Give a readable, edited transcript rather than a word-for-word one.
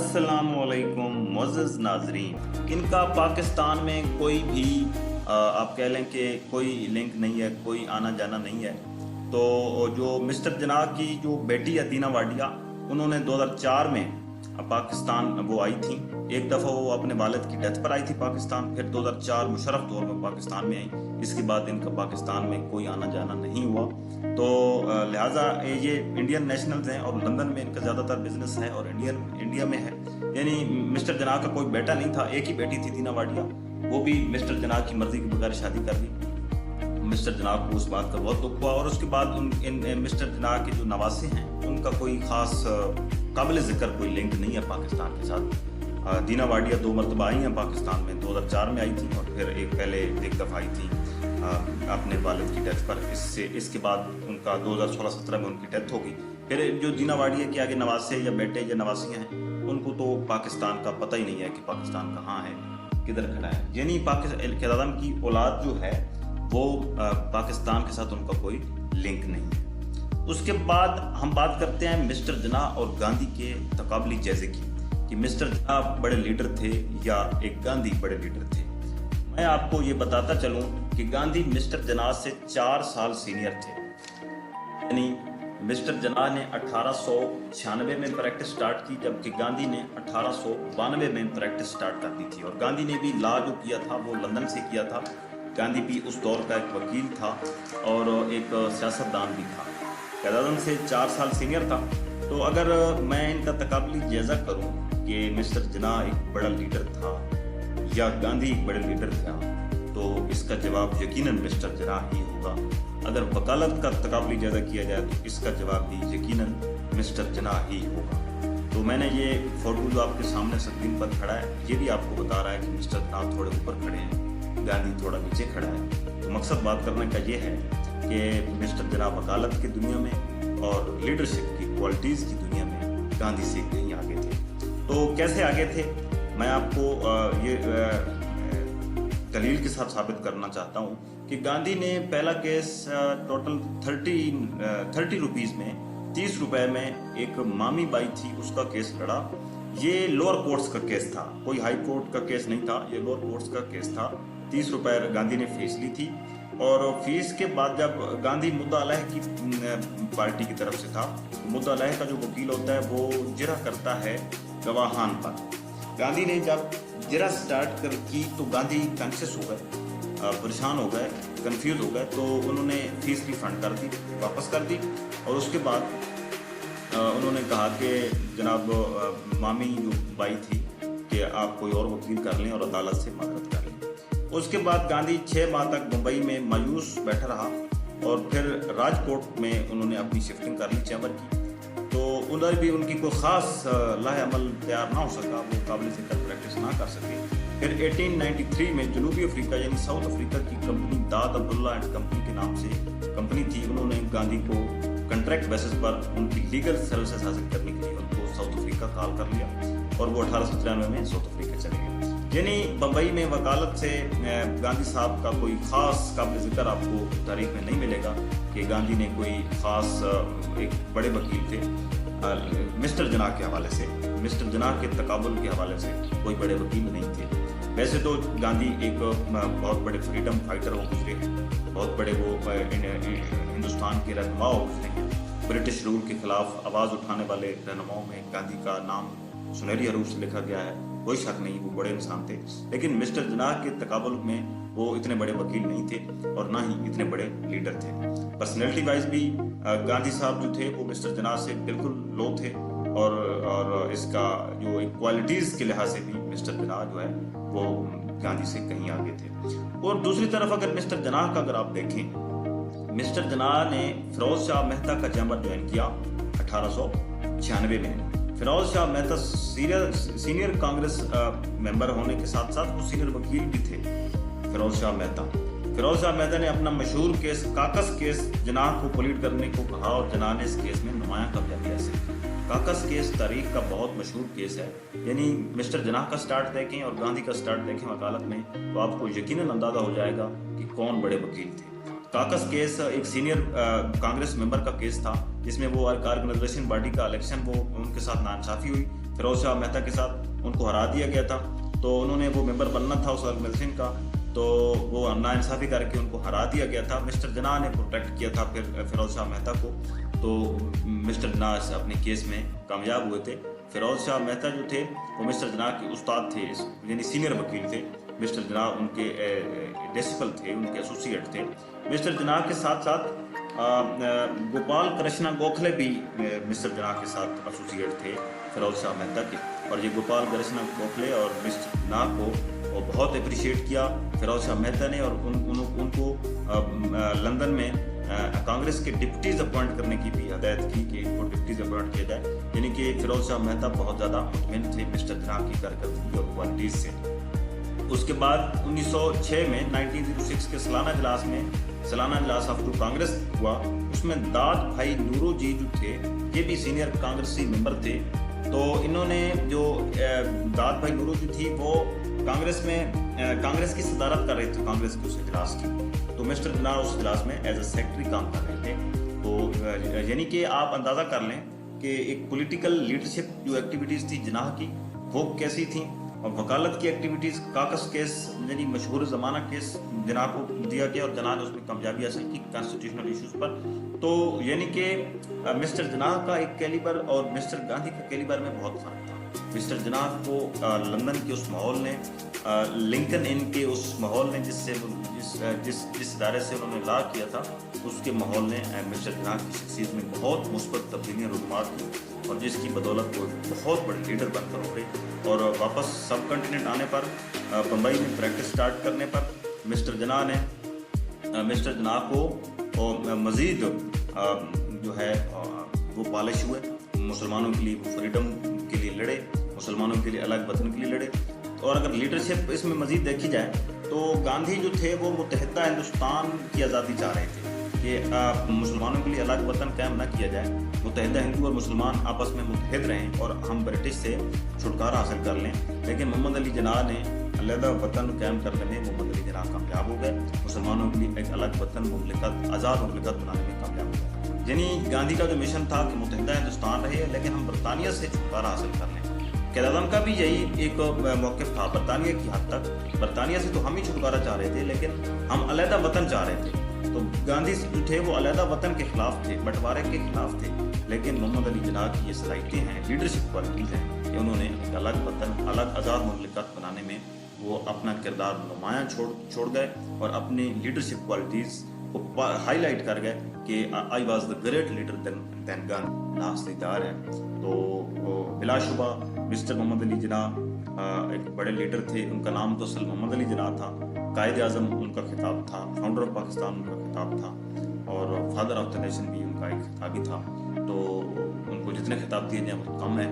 अस्सलामुअलैकुम मुअज़्ज़ज़ नाज़रीन। इनका पाकिस्तान में कोई भी आप कह लें कि कोई लिंक नहीं है, कोई आना जाना नहीं है। तो जो मिस्टर जनाह की जो बेटी है दीना वाडिया, उन्होंने 2004 में पाकिस्तान वो आई थी। एक दफ़ा वो अपने वालिद की डेथ पर आई थी पाकिस्तान, फिर 2004 मुशर्रफ दौर में पाकिस्तान में आई। इसके बाद इनका पाकिस्तान में कोई आना जाना नहीं हुआ। तो लिहाजा ये इंडियन नेशनल्स हैं और लंदन में इनका ज़्यादातर बिजनेस है और इंडिया में है। यानी मिस्टर जनाह का कोई बेटा नहीं था, एक ही बेटी थी दीना वाडिया, वो भी मिस्टर जनाह की मर्जी के बगैर शादी कर दी। मिस्टर जनाह को उस बात का बहुत दुख हुआ और उसके बाद मिस्टर जनाह के जो नवासे हैं उनका कोई ख़ास काबिल ज़िक्र कोई लिंक नहीं है पाकिस्तान के साथ। दीना वाडिया 2 मरतबा आई हैं पाकिस्तान में, 2004 में आई थी और फिर एक दफ़ा आई थी अपने वालिद की डेथ पर। इसके बाद उनका 2016-17 में उनकी डेथ होगी। फिर जो दीना वाडिया के आगे नवासे या बेटे या नवासियाँ हैं उनको तो पाकिस्तान का पता ही नहीं है कि पाकिस्तान कहाँ है, किधर खड़ा है। यानी क़यादत की औलाद जो है वो पाकिस्तान के साथ उनका कोई लिंक नहीं है। उसके बाद हम बात करते हैं मिस्टर जनाह और गांधी के तकाबली जायजे की कि मिस्टर जनाह बड़े लीडर थे या एक गांधी बड़े लीडर थे। मैं आपको ये बताता चलूं कि गांधी मिस्टर जनाह से 4 साल सीनियर थे। यानी मिस्टर जनाह ने 1896 में प्रैक्टिस स्टार्ट की, जबकि गांधी ने 1892 में प्रैक्टिस स्टार्ट कर दी थी। और गांधी ने भी लॉ जो किया था वो लंदन से किया था। गांधी भी उस दौर का एक वकील था और एक सियासतदान भी था। क़यादत से 4 साल सीनियर था। तो अगर मैं इनका तकाबली जायज़ा करूं कि मिस्टर जनाह एक बड़ा लीडर था या गांधी एक बड़े लीडर था, तो इसका जवाब यकीनन मिस्टर जनाह ही होगा। अगर वकालत का तकाबली जायज़ा किया जाए तो इसका जवाब भी यकीनन मिस्टर जनाह ही होगा। तो मैंने ये फोटो जो आपके सामने स्क्रीन पर खड़ा है, ये भी आपको बता रहा है कि मिस्टर जनाह थोड़े ऊपर खड़े हैं, गांधी थोड़ा नीचे खड़ा है। तो मकसद बात करने का ये है कि मिस्टर जनाह वकालत की दुनिया में और लीडरशिप की क्वालिटीज़ की दुनिया में गांधी से कहीं आगे थे। तो कैसे आगे थे, मैं आपको ये दलील के साथ साबित करना चाहता हूँ कि गांधी ने पहला केस टोटल 30 रुपीज़ में 30 रुपए में एक मामी बाई थी, उसका केस लड़ा। ये लोअर कोर्ट्स का केस था, कोई हाई कोर्ट का केस नहीं था, ये लोअर कोर्ट्स का केस था। 30 रुपए गांधी ने फीस ली थी और फीस के बाद जब गांधी मुद्दा अलह की पार्टी की तरफ से था, मुद्दा अलह का जो वकील होता है वो जिरा करता है गवाहान पर। गांधी ने जब जिरा स्टार्ट की तो गांधी कॉन्शियस हो गए, परेशान हो गए, कंफ्यूज हो गए। तो उन्होंने फीस रिफंड कर दी, वापस कर दी। और उसके बाद उन्होंने कहा कि जनाब मामी जो बाई थी कि आप कोई और वकील कर लें और अदालत से मदद कर लें। उसके बाद गांधी 6 माह तक मुंबई में मायूस बैठा रहा और फिर राजकोट में उन्होंने अपनी शिफ्टिंग कर ली चैम्बर की। तो उधर भी उनकी कोई ख़ास लाहे अमल तैयार ना हो सका, वो काबिल ज़िक्र प्रैक्टिस ना कर सके। फिर 1893 में जनूबी अफ्रीका यानी साउथ अफ्रीका की कंपनी दाद अब्दुल्ला एंड कंपनी के नाम से कंपनी थी, उन्होंने गांधी को कॉन्ट्रैक्ट बेसिस पर उनकी लीगल सर्विसेज हासिल करने के लिए उनको साउथ अफ्रीका कॉल कर लिया और वो 1893 में साउथ अफ्रीका चले गए। यानी बम्बई में वकालत से गांधी साहब का कोई ख़ास काबिल ज़िक्र आपको तारीख में नहीं मिलेगा कि गांधी ने कोई ख़ास एक बड़े वकील थे। मिस्टर जनाह के हवाले से, मिस्टर जनाह के तकाबुल के हवाले से कोई बड़े वकील नहीं थे। वैसे तो गांधी एक बहुत बड़े फ्रीडम फाइटर हो गुजरे हैं, बहुत बड़े वो हिंदुस्तान के रहनुमा हो गुजरे हैं। ब्रिटिश रूल के खिलाफ आवाज़ उठाने वाले रहनुमाओं में गांधी का नाम सुनहरी हरूफ से लिखा गया है, कोई शक नहीं, वो बड़े इंसान थे। लेकिन मिस्टर जनाह के तकाबुल में वो इतने बड़े वकील नहीं थे और ना ही इतने बड़े लीडर थे। पर्सनैलिटी वाइज भी गांधी साहब जो थे वो मिस्टर जनाह से बिल्कुल लो थे और इसका जो क्वालिटीज़ के लिहाज से भी मिस्टर जनाह जो है वो गांधी से कहीं आगे थे। और दूसरी तरफ अगर मिस्टर जनाह का अगर आप देखें, मिस्टर जनाह ने फिरोज शाह मेहता का चैम्बर ज्वाइन किया 1896 में। फिरोज शाह मेहता सीनियर कांग्रेस मेंबर होने के साथ साथ वो सीनियर वकील भी थे। फिरोज शाह मेहता ने अपना मशहूर केस काकस केस जनाह को प्लीड करने को कहा और जनाह ने इस केस में नुमायां कब्जा लिया। काकस केस तारीख का बहुत मशहूर केस है। यानी मिस्टर जनाह का स्टार्ट देखें और गांधी का स्टार्ट देखें वकालत में तो आपको यकीनन अंदाज़ा हो जाएगा कि कौन बड़े वकील थे। काकस केस एक सीनियर कांग्रेस मेंबर का केस था जिसमें वो ऑर्गेनाइजेशन बॉडी का इलेक्शन वो उनके साथ नाइंसाफ़ी हुई। फिरोज शाह मेहता के साथ उनको हरा दिया गया था। तो उन्होंने वो मेंबर बनना था उस ऑर्गेनाइजेशन का, तो वो नाइंसाफ़ी करके उनको हरा दिया गया था। मिस्टर जिन्ना ने प्रोटेक्ट किया था फिर फिरोज शाह मेहता को, तो मिस्टर जिन्ना अपने केस में कामयाब हुए थे। फिरोज शाह मेहता जो थे वो मिस्टर जिन्ना के उस्ताद थे, यानी सीनियर वकील थे। मिस्टर जिन्ना उनके डिसिपल थे, उनके एसोसिएट थे। मिस्टर जिन्ना के साथ साथ गोपाल कृष्णा गोखले भी मिस्टर जिन्ना के साथ एसोसिएट थे फिरोज शाह मेहता के। और ये गोपाल कृष्णा गोखले और मिस्टर जिन्ना को वो बहुत अप्रिशिएट किया फिरोज शाह मेहता ने, और उनको लंदन में कांग्रेस के डिप्टीज अपॉइंट करने की भी हदायत की कि इनको डिप्टीज अपॉइंट किया जाए। यानी कि फिरोज शाह मेहता बहुत ज़्यादा मुतमिन थे मिस्टर जिन्ना की कारकर्दगी और क्वालिटीज़ से। उसके बाद 1906 में 1906 के सालाना इजलास ऑफ कांग्रेस हुआ। उसमें दाद भाई नूरो जी जो थे ये भी सीनियर कांग्रेसी मेंबर थे। तो इन्होंने जो दाद भाई नूरो जी थी वो कांग्रेस की सदारत कर रहे थे कांग्रेस के उस इजलास की। तो मिस्टर जिन्ना उस इजलास में एज ए सेक्रेटरी काम कर रहे थे। तो यानी कि आप अंदाज़ा कर लें कि एक पॉलिटिकल लीडरशिप जो एक्टिविटीज़ थी जिन्ना की वो कैसी थी, और वकालत की एक्टिविटीज़, काकस केस यानी मशहूर ज़माना केस जिन्ना को दिया गया और जिन्ना ने उसमें कामयाबी हासिल की कॉन्स्टिट्यूशनल इश्यूज़ पर। तो यानी कि मिस्टर जिन्ना का एक कैलिबर और मिस्टर गांधी के कैलिबर में बहुत फ़र्क था। मिस्टर जिन्ना को लंदन के उस माहौल ने, लिंकन इन के उस माहौल ने जिस इदारे से उन्होंने ला किया था, उसके माहौल ने मिस्टर जिन्ना की शख्सियत में बहुत मुस्बत तब्दीलियाँ रुनुमात की, और जिसकी बदौलत वो बहुत बड़े लीडर बनकर उभरे। और वापस सब कॉन्टिनेंट आने पर, बम्बई में प्रैक्टिस स्टार्ट करने पर मिस्टर जिन्ना को मज़ीद जो है वो पॉलिश हुए। मुसलमानों के लिए फ्रीडम के लिए लड़े, मुसलमानों के लिए अलग वतन के लिए लड़े। और अगर लीडरशिप इसमें मज़ीद देखी जाए तो गांधी जो थे वो मुत्तहिदा हिंदुस्तान की आज़ादी चाह रहे थे कि मुसलमानों के लिए अलग वतन कायम न किया जाए, मुत्तहिदा हिंदू और मुसलमान आपस में मुत्तहिद रहें और हम ब्रिटिश से छुटकारा हासिल कर लें। लेकिन मोहम्मद अली जिन्ना ने अलहदा वतन कायम करने में मोहम्मद अली जिन्ना कामयाब हो गए, मुसलमानों के लिए एक अलग वतन मुमलिकत, आज़ाद मुमलिकत बनाने में कामयाब हो गए। यानी गांधी का जो मिशन था कि मुत्तहिदा हिंदुस्तान रहे लेकिन हम बरतानिया से छुटकारा हासिल कर लें। क़यादत का भी यही एक मौक़िफ़ था बरतानिया की हद तक। बरतानिया से तो हम ही छुटकारा चाह रहे थे लेकिन हम अलहदा वतन चाह रहे थे। तो गांधी जो थे वो अलहदा वतन के खिलाफ थे, बंटवारे के खिलाफ थे। लेकिन मोहम्मद अली जिन्ना की ये सलाहियतें हैं, लीडरशिप क्वालिटीज़ हैं कि उन्होंने एक अलग वतन, अलग आज़ाद मुमलिकत बनाने में वो अपना किरदार नुमायाँ छोड़ गए और अपनी लीडरशिप क्वालिटीज़ को हाईलाइट कर गए कि I was the great leader then Gandhi नास्तिदार है। तो बिलाशुबा मिस्टर मोहम्मद अली जिन्ना एक बड़े लीडर थे। उनका नाम तो असल मोहम्मद अली जिन्ना था, कायद आज़म उनका खिताब था, फाउंडर ऑफ पाकिस्तान उनका खिताब था, और फादर ऑफ द नेशन भी उनका एक खिताब ही था। तो उनको जितने खिताब दिए जाए वो कम है।